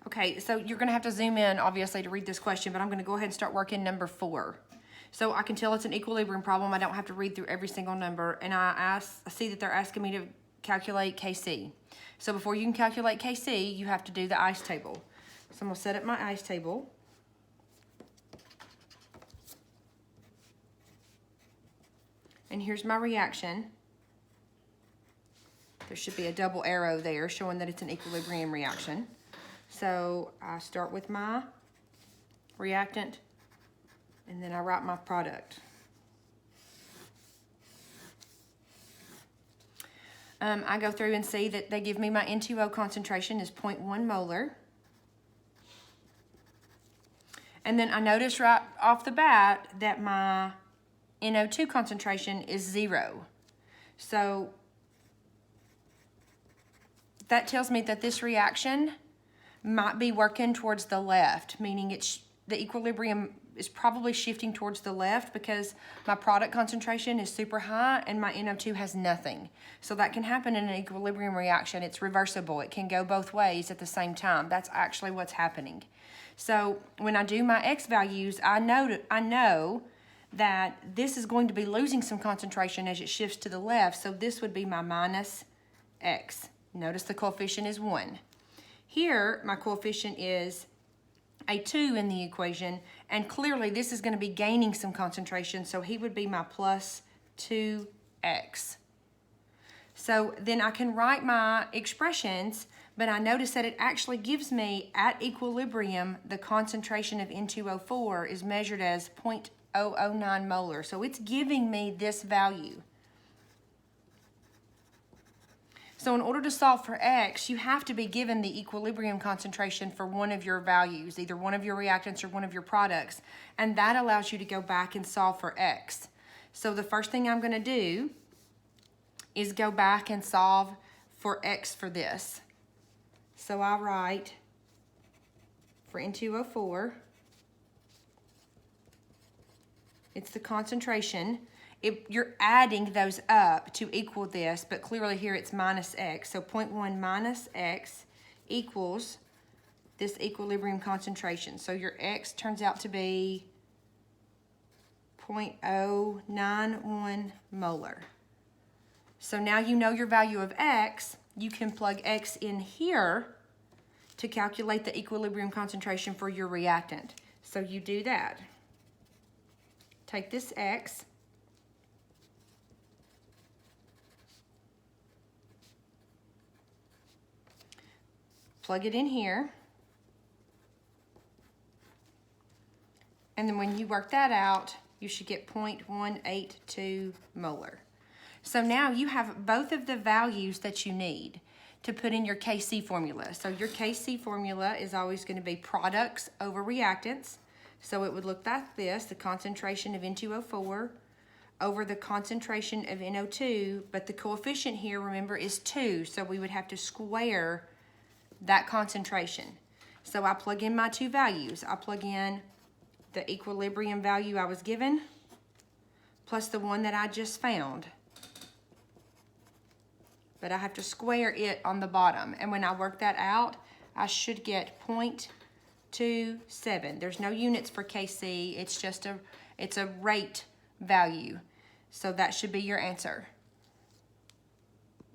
Okay, so you're going to have to zoom in, obviously, to read this question, but I'm going to go ahead and start working number 4. So I can tell it's an equilibrium problem. I don't have to read through every single number. And I see that they're asking me to calculate Kc. So before you can calculate Kc, you have to do the ice table. So I'm going to set up my ice table. And here's my reaction. There should be a double arrow there showing that it's an equilibrium reaction. So I start with my reactant, and then I write my product. I go through and see that they give me my N2O concentration is 0.1 molar. And then I notice right off the bat that my NO2 concentration is 0. So that tells me that this reaction might be working towards the left, meaning the equilibrium is probably shifting towards the left because my product concentration is super high and my NO2 has nothing. So that can happen in an equilibrium reaction. It's reversible. It can go both ways at the same time. That's actually what's happening. So when I do my X values, I know that this is going to be losing some concentration as it shifts to the left. So this would be my minus X. Notice the coefficient is 1. Here, my coefficient is a 2 in the equation, and clearly this is going to be gaining some concentration, so he would be my plus 2x. So then I can write my expressions, but I notice that it actually gives me, at equilibrium, the concentration of N2O4 is measured as 0.009 molar. So it's giving me this value. So in order to solve for X, you have to be given the equilibrium concentration for one of your values, either one of your reactants or one of your products, and that allows you to go back and solve for X. So the first thing I'm going to do is go back and solve for X for this. So I write for N2O4, it's the concentration. You're adding those up to equal this, but clearly here it's minus X. So 0.1 minus X equals this equilibrium concentration. So your X turns out to be 0.091 molar. So now you know your value of X. You can plug X in here to calculate the equilibrium concentration for your reactant. So you do that. Take this X, plug it in here, and then when you work that out, you should get 0.182 molar. So now you have both of the values that you need to put in your Kc formula. So your Kc formula is always going to be products over reactants. So it would look like this, the concentration of N2O4 over the concentration of NO2, but the coefficient here, remember, is 2, so we would have to square that concentration. So I plug in my two values. I plug in the equilibrium value I was given plus the one that I just found. But I have to square it on the bottom. And when I work that out, I should get 0.27. There's no units for Kc. It's just it's a rate value. So that should be your answer.